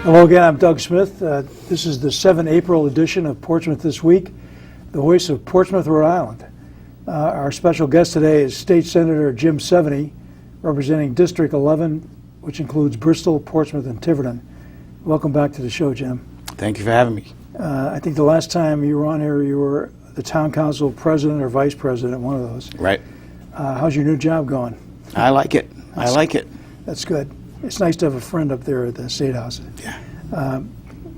Hello again, I'm Doug Smith. This is the 7 April edition of Portsmouth This Week, the voice of Portsmouth, Rhode Island. Our special guest today is State Senator James Seveney, representing District 11, which includes Bristol, Portsmouth, and Tiverton. Welcome back to the show, Jim. Thank you for having me. I think the last time you were on here, you were the town council president or vice president, one of those. Right. How's your new job going? I like it. I like it. That's good. It's nice to have a friend up there at the State House. Yeah.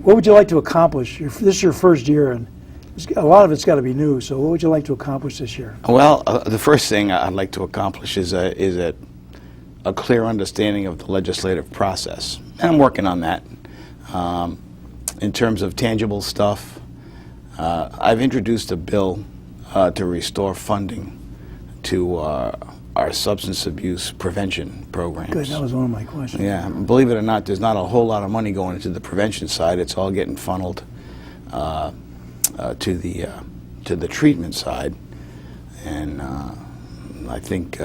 What would you like to accomplish? This is your first year, and a lot of it's got to be new, so what would you like to accomplish this year? Well, the first thing I'd like to accomplish is a clear understanding of the legislative process. And I'm working on that. In terms of tangible stuff, I've introduced a bill to restore funding to our substance abuse prevention programs. Good, that was one of my questions. Yeah, believe it or not, there's not a whole lot of money going into the prevention side. It's all getting funneled to the treatment side, and I think,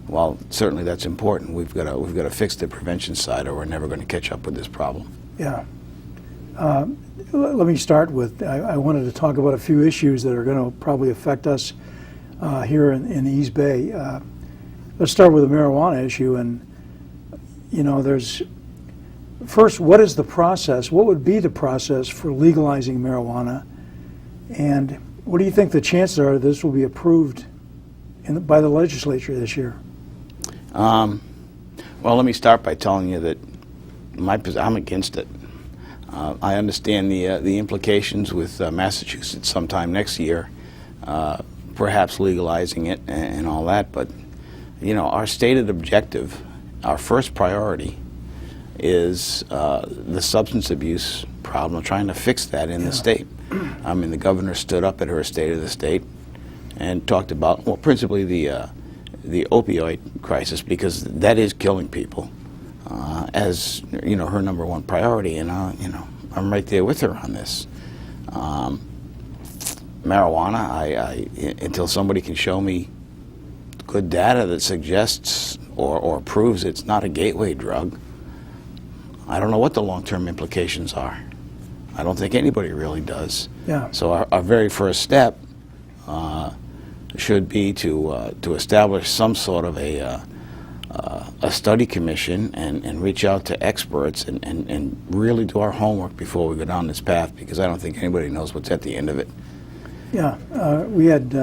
while certainly that's important, we've got to fix the prevention side, or we're never going to catch up with this problem. Yeah. Let me start with, I wanted to talk about a few issues that are going to probably affect us here in the East Bay. Let's start with the marijuana issue. And, you know, first, what is the process? What would be the process for legalizing marijuana? And what do you think the chances are this will be approved by the legislature this year? Well, let me start by telling you that I'm against it. I understand the implications with Massachusetts sometime next year, perhaps legalizing it and all that, but you know, our stated objective, our first priority, is the substance abuse problem, trying to fix that in the state. I mean, the governor stood up at her State of the State and talked about, well, principally the opioid crisis, because that is killing people, as you know, her number one priority, and you know, I'm right there with her on this. Marijuana, until somebody can show me good data that suggests or proves it's not a gateway drug, I don't know what the long-term implications are. I don't think anybody really does. Yeah. So our very first step should be to establish some sort of a study commission and reach out to experts and really do our homework before we go down this path, because I don't think anybody knows what's at the end of it. Yeah, we had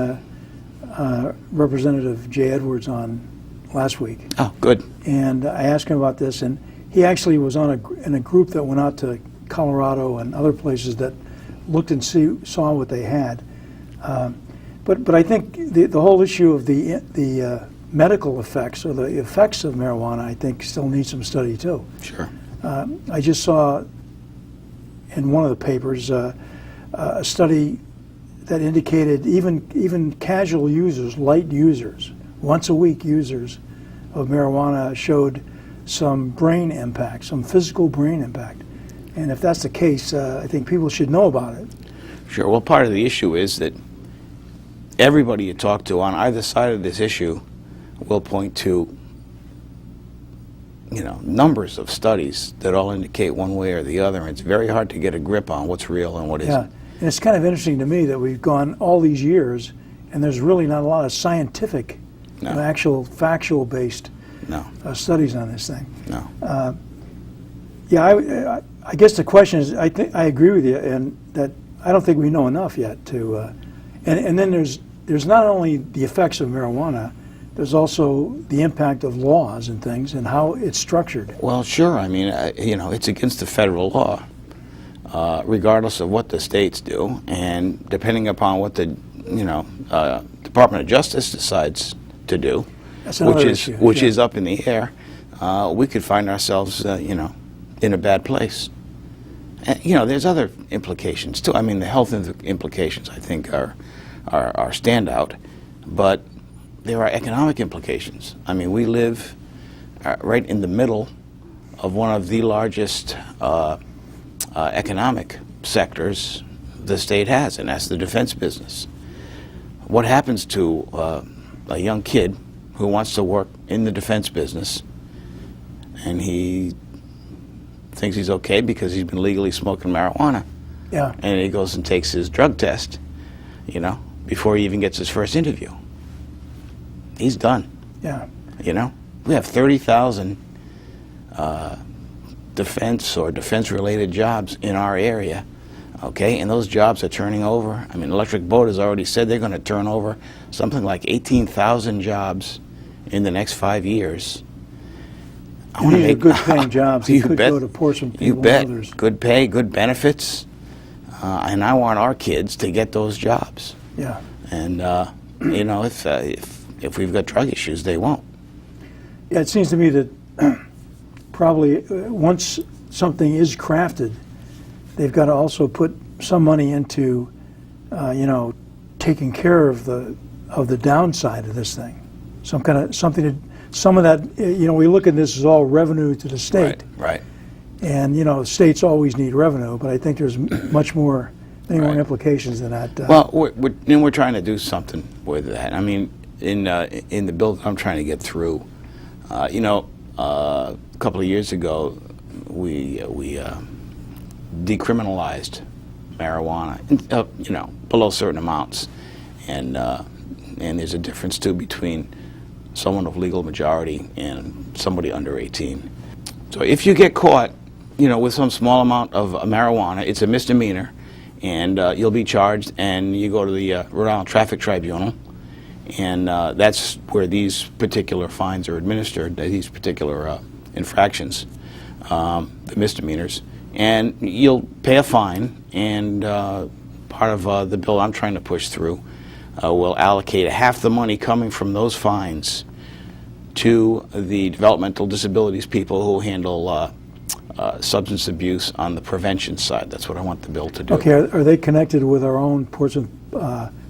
Representative Jay Edwards on last week. Oh, good. And I asked him about this, and he actually was in a group that went out to Colorado and other places that looked and saw what they had. But I think the whole issue of the medical effects, or the effects of marijuana, I think still needs some study too. Sure. I just saw in one of the papers a study that indicated even casual users, light users, once a week users of marijuana showed some brain impact, some physical brain impact. And if that's the case, I think people should know about it. Sure. Well, part of the issue is that everybody you talk to on either side of this issue will point to, you know, numbers of studies that all indicate one way or the other, and it's very hard to get a grip on what's real and what isn't. Yeah, and it's kind of interesting to me that we've gone all these years, and there's really not a lot of scientific, actual factual-based studies on this thing. No. Yeah, I guess the question is, I agree with you, and that I don't think we know enough yet to, and then there's not only the effects of marijuana, there's also the impact of laws and things and how it's structured. Well, sure. I mean, you know, it's against the federal law, regardless of what the states do, and depending upon what the, you know, Department of Justice decides to do, which is up in the air, we could find ourselves, you know, in a bad place. And, you know, there's other implications too. I mean, the health implications, I think, are standout, but there are economic implications. I mean, we live right in the middle of one of the largest economic sectors the state has, and that's the defense business. What happens to a young kid who wants to work in the defense business, and he thinks he's okay because he's been legally smoking marijuana. Yeah. And he goes and takes his drug test, you know, before he even gets his first interview. He's done. Yeah. You know, we have 30,000 defense or defense-related jobs in our area, okay, and those jobs are turning over. I mean, Electric Boat has already said they're going to turn over something like 18,000 jobs in the next 5 years. And these are good-paying jobs. He could bet. go to Portsmouth people You bet. and others. Good pay, good benefits, and I want our kids to get those jobs. Yeah. And you know, if we've got drug issues, they won't. Yeah, it seems to me that probably once something is crafted, they've got to also put some money into, you know, taking care of the downside of this thing. Some of that, you know, we look at this as all revenue to the state. Right. And, you know, states always need revenue, but I think there's many more implications than that. Well, we're trying to do something with that. I mean, in the bill that I'm trying to get through, you know, a couple of years ago, we decriminalized marijuana, you know, below certain amounts, and there's a difference too between someone of legal majority and somebody under 18. So if you get caught, you know, with some small amount of marijuana, it's a misdemeanor, and you'll be charged, and you go to the Rhode Island Traffic Tribunal, and that's where these particular fines are administered, these particular infractions, the misdemeanors, and you'll pay a fine, and part of the bill I'm trying to push through will allocate half the money coming from those fines to the developmental disabilities people who handle substance abuse on the prevention side. That's what I want the bill to do. Okay, are they connected with our own Portsmouth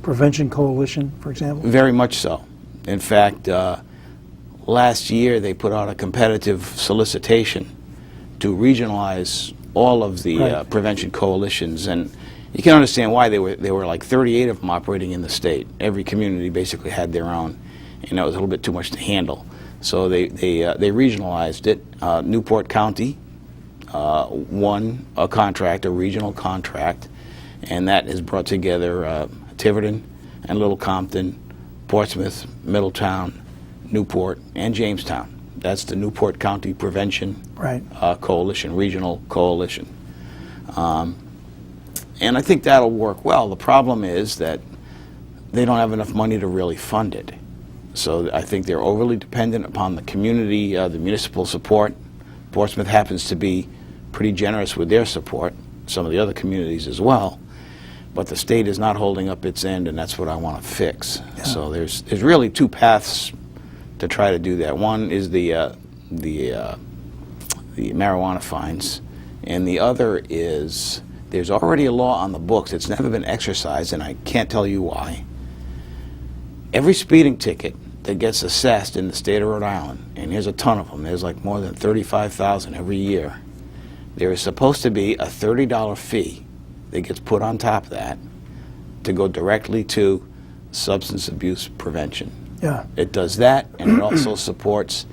Prevention Coalition, for example? Very much so. In fact, last year they put out a competitive solicitation to regionalize all of the prevention coalitions, and you can understand why. There were like 38 of them operating in the state. Every community basically had their own, and that was a little bit too much to handle. So they regionalized it. Newport County won a contract, a regional contract, and that has brought together Tiverton and Little Compton, Portsmouth, Middletown, Newport, and Jamestown. That's the Newport County Prevention Coalition, regional coalition. And I think that'll work well. The problem is that they don't have enough money to really fund it. So I think they're overly dependent upon the community, the municipal support. Portsmouth happens to be pretty generous with their support, some of the other communities as well. But the state is not holding up its end, and that's what I want to fix. Yeah. So there's really two paths to try to do that. One is the marijuana fines, and the other is there's already a law on the books. It's never been exercised, and I can't tell you why. Every speeding ticket that gets assessed in the state of Rhode Island, and there's a ton of them, there's like more than 35,000 every year, there is supposed to be a $30 fee that gets put on top of that to go directly to substance abuse prevention. Yeah. It does that, and it also supports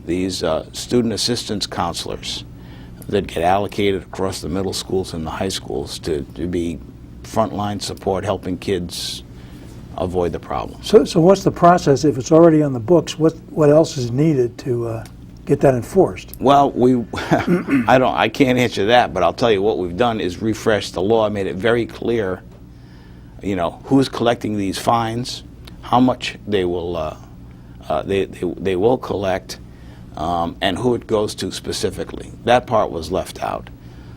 these student assistance counselors that get allocated across the middle schools and the high schools to be frontline support, helping kids avoid the problem. So what's the process if it's already on the books? What else is needed to get that enforced? Well, I can't answer that, but I'll tell you what we've done is refresh the law, made it very clear, you know, who's collecting these fines, how much they will they will collect, and who it goes to specifically. That part was left out.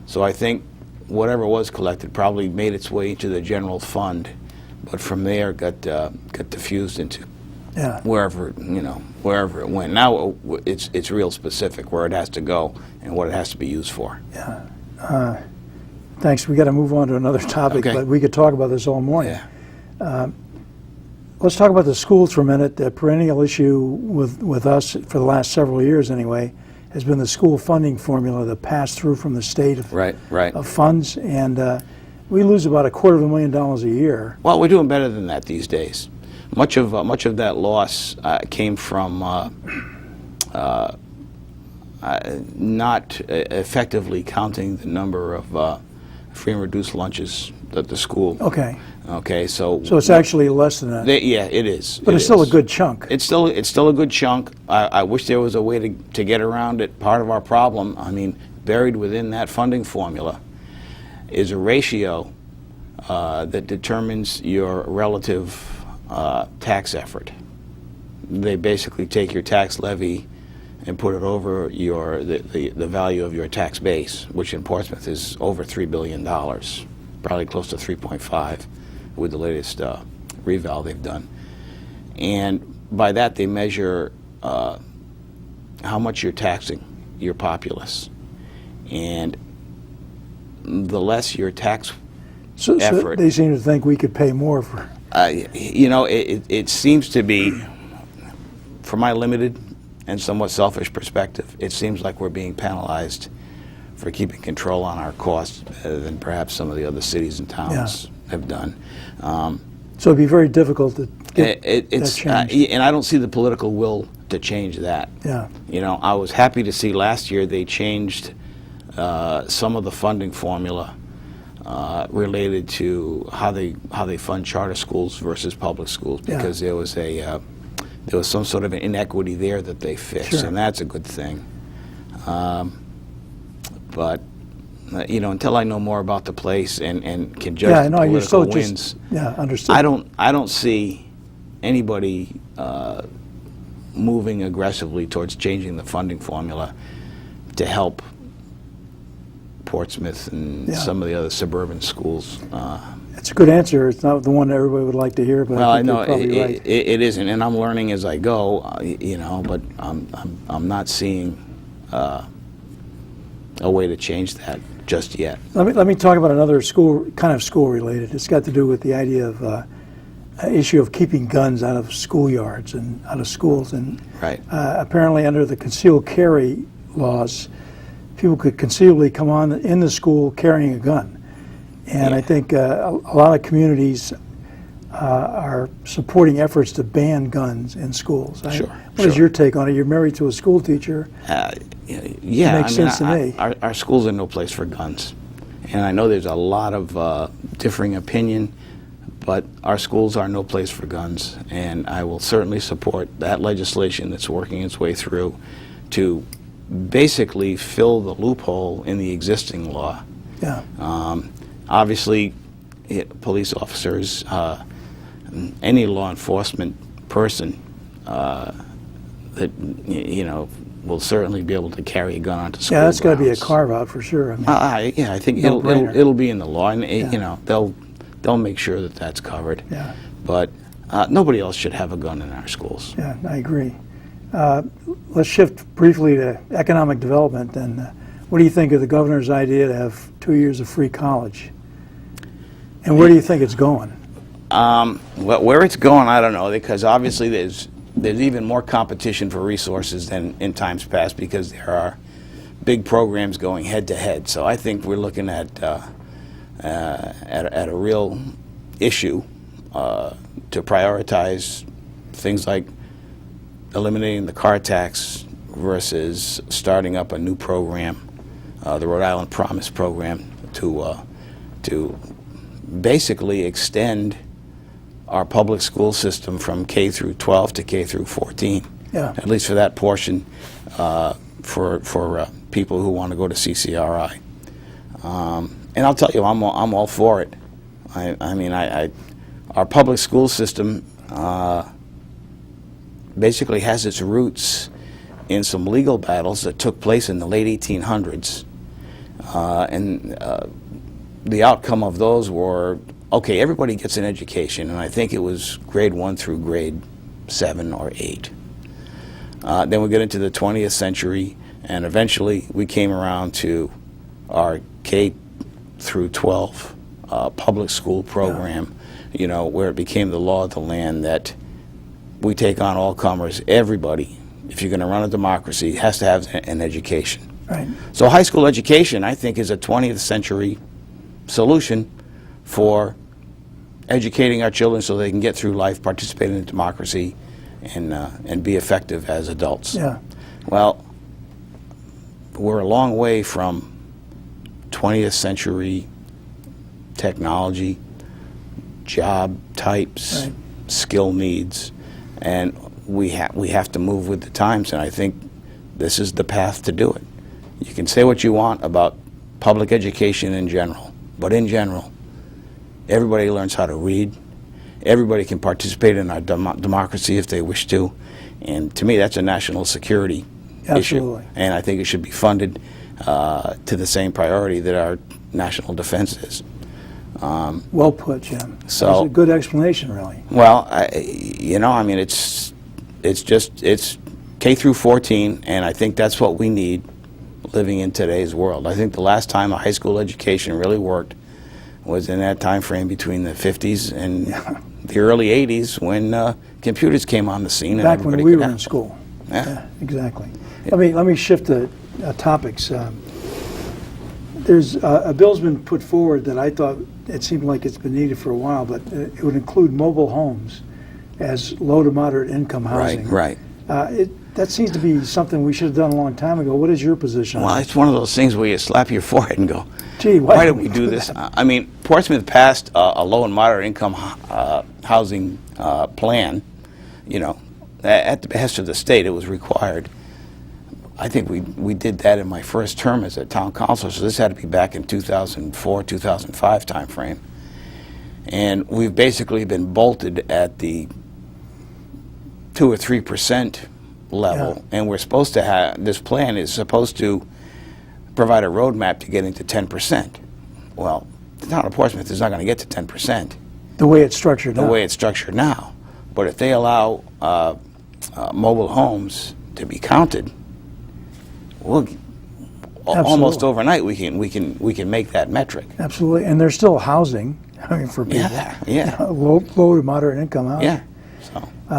So I think whatever was collected probably made its way into the general fund, but from there got diffused into wherever it went. Now it's real specific where it has to go and what it has to be used for. Yeah. Thanks. We got to move on to another topic, but we could talk about this all morning. Yeah. Let's talk about the schools for a minute. The perennial issue with us for the last several years, anyway, has been the school funding formula that passed through from the state of funds, and we lose about $250,000 a year. Well, we're doing better than that these days. Much of that loss came from not effectively counting the number of free and reduced lunches at the school. Okay. Okay, so So it's actually less than that. yeah, it is. But it's still a good chunk. It's still a good chunk. I wish there was a way to get around it. Part of our problem, I mean, buried within that funding formula is a ratio that determines your relative tax effort. They basically take your tax levy and put it over the value of your tax base, which in Portsmouth is over $3 billion, probably close to 3.5 with the latest reval they've done. And by that they measure how much you're taxing your populace. And the less your tax So effort, they seem to think we could pay more for. you know, it seems to be, from my limited and somewhat selfish perspective, it seems like we're being penalized for keeping control on our costs better than perhaps some of the other cities and towns have done. So it'd be very difficult to get It's that changed. and I don't see the political will to change that. Yeah. You know, I was happy to see last year they changed some of the funding formula related to how they fund charter schools versus public schools, because there was some sort of an inequity there that they fixed, Sure. and that's a good thing. But you know, until I know more about the place and can judge Yeah, I the know, you're political so wins, understood. I don't see anybody moving aggressively towards changing the funding formula to help Portsmouth and some of the other suburban schools. It's a good answer. It's not the one everybody would like to hear, but Well, I I think know you're probably right. it isn't, and I'm learning as I go. You know, but I'm not seeing a way to change that just yet. Let me talk about another school related. It's got to do with the idea of an issue of keeping guns out of schoolyards and out of schools. And Right. apparently, under the concealed carry laws, people could conceivably come on in the school carrying a gun. And I think a lot of communities are supporting efforts to ban guns in schools. Sure. What is your take on it? You're married to a school teacher. Yeah, Makes sense to me. Our schools are no place for guns, and I know there's a lot of differing opinion, but our schools are no place for guns, and I will certainly support that legislation that's working its way through to basically fill the loophole in the existing law. Yeah. Obviously, police officers, any law enforcement person that you know will certainly be able to carry a gun onto school Yeah, that's got to be a grounds. carve out for sure. I mean, Yeah, I think No-brainer. it'll be in the law, and you know they'll make sure that that's covered. Yeah. But nobody else should have a gun in our schools. yeah, I agree. Let's shift briefly to economic development. And what do you think of the governor's idea to have 2 years of free college? And where do you think it's going? Where it's going, I don't know, because obviously there's even more competition for resources than in times past, because there are big programs going head to head. So I think we're looking at a real issue to prioritize things like eliminating the car tax versus starting up a new program, the Rhode Island Promise program, to basically extend our public school system from K through 12 to K through 14. Yeah. At least for that portion, for people who want to go to CCRI. And I'll tell you, I'm all for it. I mean, our public school system basically has its roots in some legal battles that took place in the late 1800s. And the outcome of those were, okay, everybody gets an education, and I think it was grade 1 through grade 7 or 8. Then we get into the 20th century, and eventually we came around to our K through 12 public school program, you know, where it became the law of the land that we take on all comers. Everybody, if you're going to run a democracy, has to have an education. Right. So high school education, I think, is a 20th century solution for educating our children so they can get through life, participate in democracy, and be effective as adults. Yeah. Well, we're a long way from 20th century technology, job types, Right. skill needs, and we have to move with the times, and I think this is the path to do it. You can say what you want about public education in general, but in general, everybody learns how to read. Everybody can participate in our democracy if they wish to, and to me, that's a national security Absolutely. issue, and I think it should be funded to the same priority that our national defense is. Well put, Jim. So- That's a good explanation, really. Well, I mean, it's K through 14, and I think that's what we need living in today's world. I think the last time a high school education really worked was in that time frame between the 50s and the early 80s when computers came on the scene. Back and when everybody we could were have in school. Yeah. Exactly. Let me shift the topics. There's a bill's been put forward that I thought it seemed like it's been needed for a while, but it would include mobile homes as low to moderate income housing. Right. That seems to be something we should have done a long time ago. What is your position Well, on it? it's one of those things where you slap your forehead and go, Gee, why did we do this? I mean, Portsmouth passed a low and moderate income housing plan, at the behest of the state. It was required. I think we did that in my first term as a town councilor, so this had to be back in 2004, 2005 timeframe. And we've basically been bolted at the 2 or 3% level, Yeah. and we're supposed to have, this plan is supposed to provide a roadmap to getting to 10%. Well, the town of Portsmouth is not going to get to 10%. The way it's structured The now. way it's structured now. But if they allow mobile homes to be counted, we'll, almost overnight we can make that metric. Absolutely. And there's still housing, for people. Yeah. Low to moderate income housing. Yeah.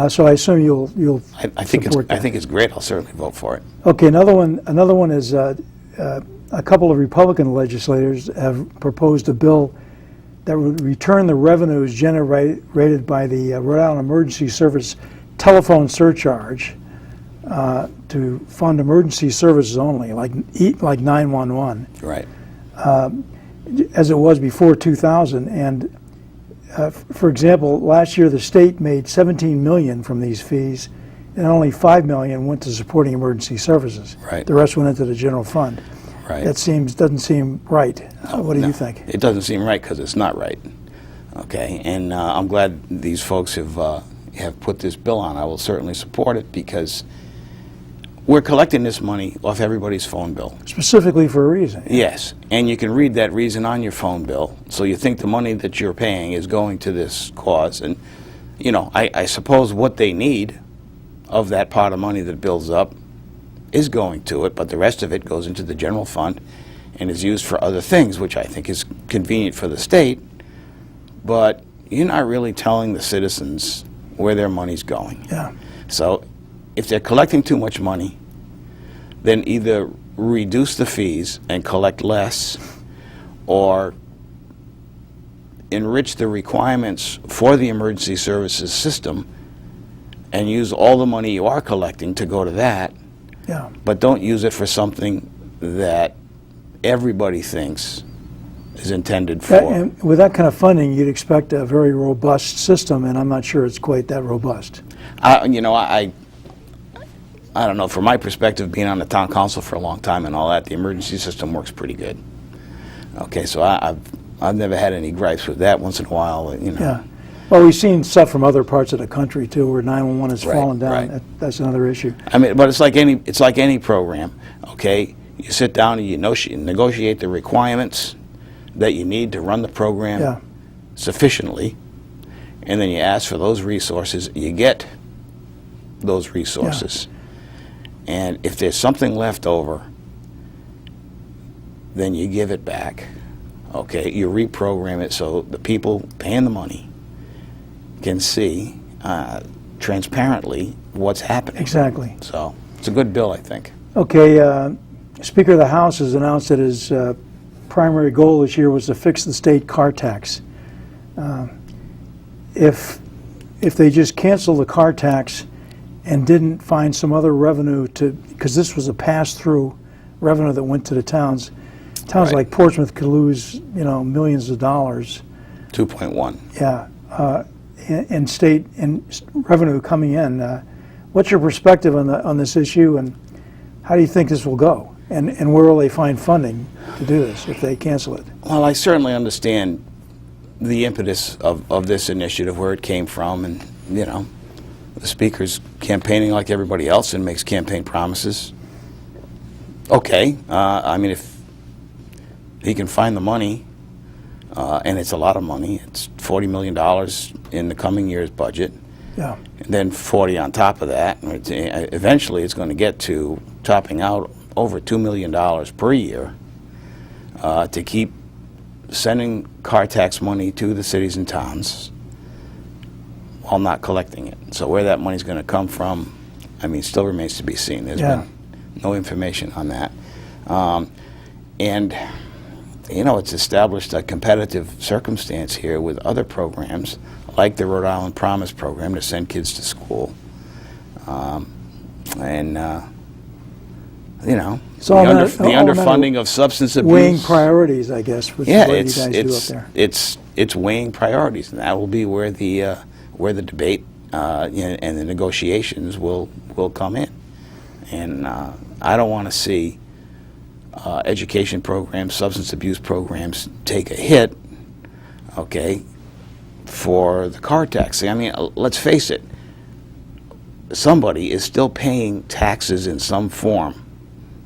So I assume you'll I think support that. it's great. I'll certainly vote for it. Okay, another one is a couple of Republican legislators have proposed a bill that would return the revenues generated by the Rhode Island Emergency Service telephone surcharge to fund emergency services only, like 911, Right. as it was before 2000. And for example, last year the state made $17 million from these fees, and only $5 million went to supporting emergency services. Right. The rest went into the general fund. Right. That doesn't seem right. What do No, you think? It doesn't seem right because it's not right. Okay, and I'm glad these folks have put this bill on. I will certainly support it because we're collecting this money off everybody's phone bill. Specifically for a reason. Yes, and you can read that reason on your phone bill, so you think the money that you're paying is going to this cause. And, I suppose what they need of that pot of money that builds up is going to it, but the rest of it goes into the general fund and is used for other things, which I think is convenient for the state, but you're not really telling the citizens where their money's going. Yeah. So if they're collecting too much money, then either reduce the fees and collect less, or enrich the requirements for the emergency services system and use all the money you are collecting to go to that, Yeah. but don't use it for something that everybody thinks is intended for. And with that kind of funding, you'd expect a very robust system, and I'm not sure it's quite that robust. I don't know, from my perspective, being on the town council for a long time and all that, the emergency system works pretty good. Okay, so I've never had any gripes with that. Once in a while, Yeah. Well, we've seen stuff from other parts of the country too, where 911 has Right, fallen down. right. That's another issue. I mean, but it's like any program. Okay, you sit down and you negotiate the requirements that you need to run the program Yeah. sufficiently, and then you ask for those resources. You get those resources, and if there's something left over, then you give it back. Okay, you reprogram it so the people paying the money can see transparently what's happening. Exactly. So it's a good bill, I think. Okay, Speaker of the House has announced that his primary goal this year was to fix the state car tax. If they just cancel the car tax and didn't find some other revenue because this was a pass-through revenue that went to the towns. Towns Right. like Portsmouth could lose, millions of dollars. 2.1. Yeah, in state revenue coming in. What's your perspective on this issue, and how do you think this will go? And where will they find funding to do this if they cancel it? Well, I certainly understand the impetus of this initiative, where it came from, and, the speaker's campaigning like everybody else and makes campaign promises. Okay, I mean, if he can find the money, and it's a lot of money, it's $40 million in the coming year's budget, Yeah, and then 40 on top of that, and eventually it's going to get to topping out over $2 million per year to keep sending car tax money to the cities and towns while not collecting it. So where that money's going to come from, I mean, still remains to be seen. There's been no information on that. And, it's established a competitive circumstance here with other programs, like the Rhode Island Promise program to send kids to school. It's all the matter- all underfunding of substance abuse. weighing priorities, I guess, which Yeah, is what it's you guys do up there. it's weighing priorities, and that will be where the debate and the negotiations will come in. And I don't want to see education programs, substance abuse programs take a hit, okay, for the car tax. I mean, let's face it, somebody is still paying taxes in some form,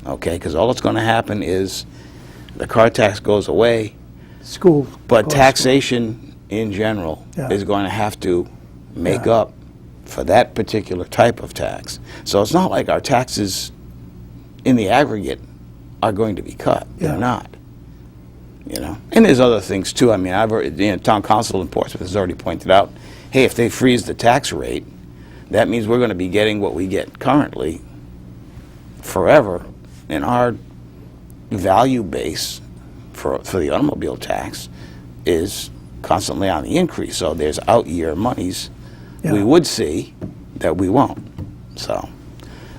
okay, because all that's going to happen is the car tax goes away, School. but costs. taxation in general Yeah. is going to have to make Yeah. up for that particular type of tax. So it's not like our taxes in the aggregate are going to be cut. Yeah. They're not. And there's other things too. I mean, I've already, town council in Portsmouth has already pointed out, hey, if they freeze the tax rate, that means we're going to be getting what we get currently forever, and our value base for the automobile tax is constantly on the increase. So there's out-year monies we would see that we won't. So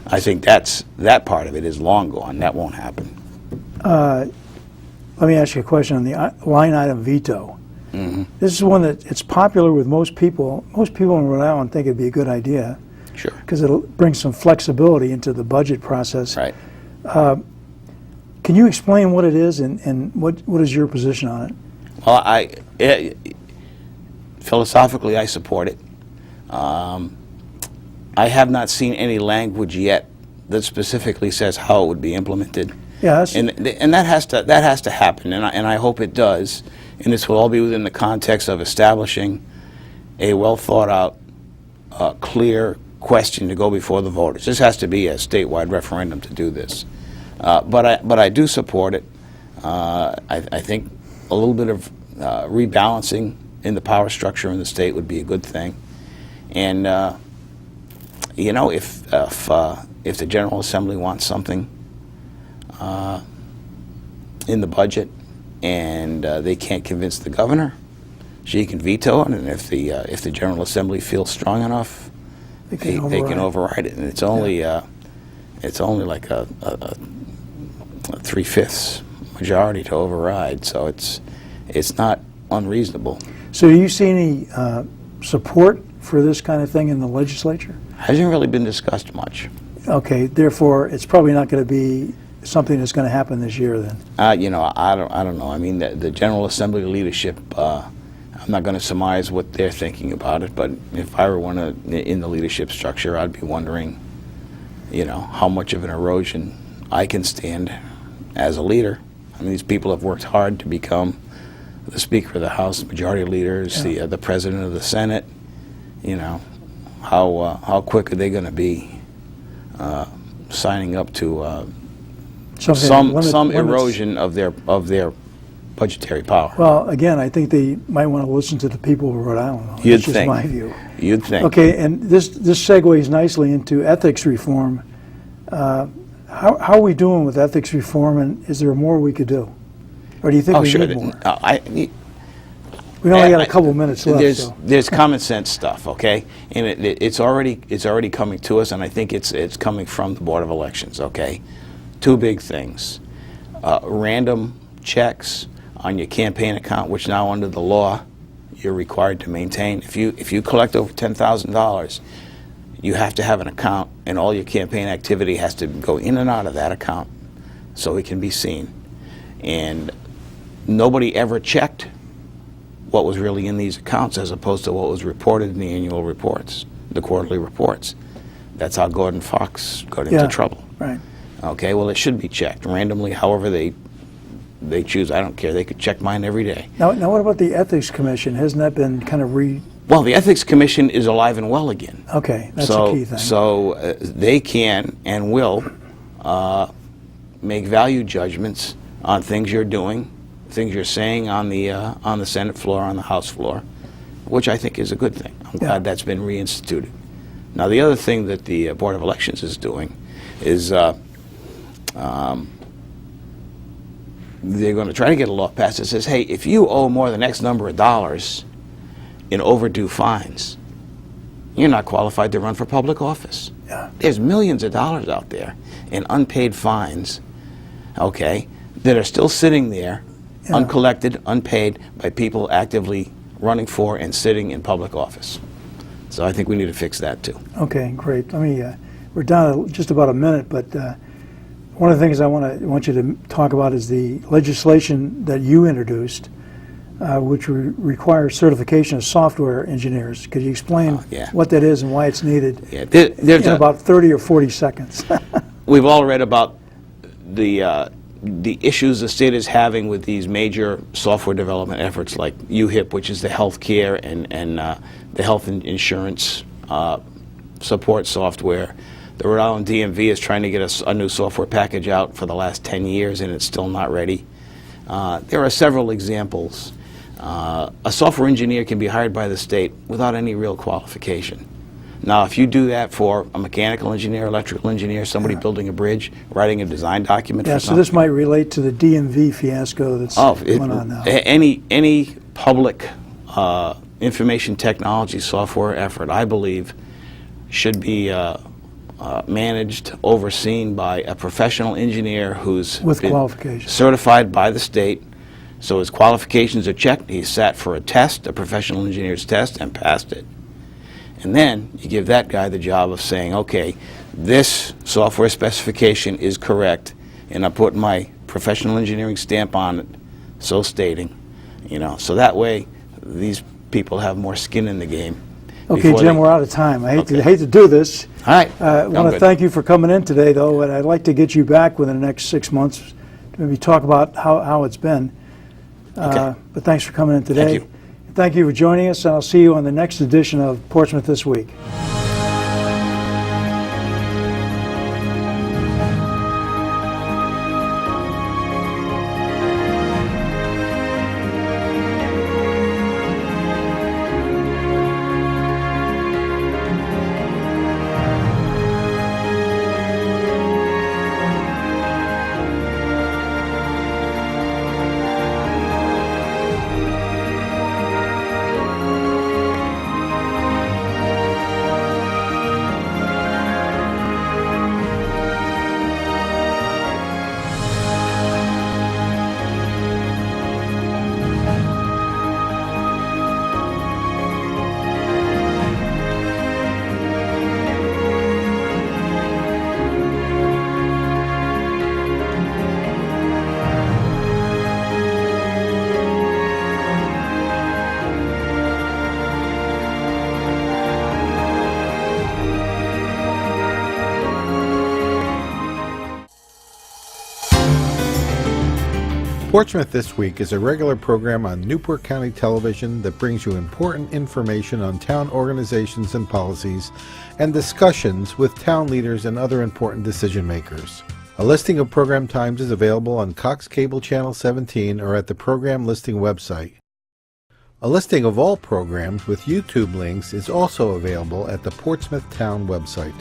I think that part of it is long gone. That won't happen. Let me ask you a question on the line item veto. Mm-hmm. This is one that it's popular with most people. Most people in Rhode Island think it'd be a good idea Sure. because it'll bring some flexibility into the budget process. Right. Can you explain what it is and what is your position on it? Well, philosophically, I support it. I have not seen any language yet that specifically says how it would be implemented. Yes. And that has to happen, and I hope it does. And this will all be within the context of establishing a well thought out, clear question to go before the voters. This has to be a statewide referendum to do this. But I do support it. I think a little bit of rebalancing in the power structure in the state would be a good thing. And if the General Assembly wants something in the budget and they can't convince the governor, she can veto it. And if the General Assembly feels strong enough, they can override it. And it's only like a 3/5 majority to override, so it's not unreasonable. So do you see any support for this kind of thing in the legislature? Hasn't really been discussed much. Okay, therefore, it's probably not going to be something that's going to happen this year then. I don't know. I mean, the General Assembly leadership, I'm not going to surmise what they're thinking about it, but if I were one in the leadership structure, I'd be wondering, how much of an erosion I can stand as a leader. I mean, these people have worked hard to become the Speaker of the House, the Majority Leaders, the President of the Senate. How quick are they going to be signing up to some erosion of their budgetary power? Well, again, I think they might want to listen to the people of Rhode Island. You'd That's just think. my view. You'd think. Okay, and this segues nicely into ethics reform. How are we doing with ethics reform, and is there more we could do? Or do you think we sure. need more? We only got a couple minutes left. There's common sense stuff, okay, and it's already coming to us, and I think it's coming from the Board of Elections, okay. two big things. Random checks on your campaign account, which now under the law you're required to maintain. If you collect over $10,000, you have to have an account, and all your campaign activity has to go in and out of that account so it can be seen. And nobody ever checked what was really in these accounts as opposed to what was reported in the annual reports, the quarterly reports. That's how Gordon Fox got into trouble. Right. Okay, well, it should be checked randomly, however they choose. I don't care. They could check mine every day. Now what about the Ethics Commission? Hasn't that been kind of Well, the Ethics Commission is alive and well again. Okay, that's a key thing. So they can and will make value judgments on things you're doing, things you're saying on the Senate floor, on the House floor, which I think is a good thing. I'm glad that's been reinstituted. Now, the other thing that the Board of Elections is doing is they're going to try to get a law passed that says, hey, if you owe more than X number of dollars in overdue fines, you're not qualified to run for public office. Yeah. There's millions of dollars out there in unpaid fines, okay, that are still sitting there, uncollected, unpaid, by people actively running for and sitting in public office. So I think we need to fix that too. Okay, great. Let me. We're down to just about a minute, but one of the things I want you to talk about is the legislation that you introduced, which requires certification of software engineers. Could you explain what that is and why it's needed in about 30 or 40 seconds? We've all read about the issues the state is having with these major software development efforts like UHIP, which is the health care and the health insurance support software. The Rhode Island DMV is trying to get a new software package out for the last 10 years, and it's still not ready. There are several examples. A software engineer can be hired by the state without any real qualification. Now, if you do that for a mechanical engineer, electrical engineer, somebody building a bridge, writing a design document for something. So this might relate to the DMV fiasco that's going on now. Any public information technology software effort, I believe, should be managed, overseen by a professional engineer who's with been qualifications, certified by the state, so his qualifications are checked. He sat for a test, a professional engineer's test, and passed it. And then you give that guy the job of saying, okay, this software specification is correct, and I put my professional engineering stamp on it, so stating, so that way these people have more skin in the game. Okay, Jim, we're out of time. I hate to do this. All right. I want to thank you for coming in today, though, and I'd like to get you back within the next 6 months to maybe talk about how it's been. But thanks for coming in today. Thank you. Thank you for joining us, and I'll see you on the next edition of Portsmouth This Week. Portsmouth This Week is a regular program on Newport County Television that brings you important information on town organizations and policies and discussions with town leaders and other important decision makers. A listing of program times is available on Cox Cable Channel 17 or at the program listing website. A listing of all programs with YouTube links is also available at the Portsmouth Town website.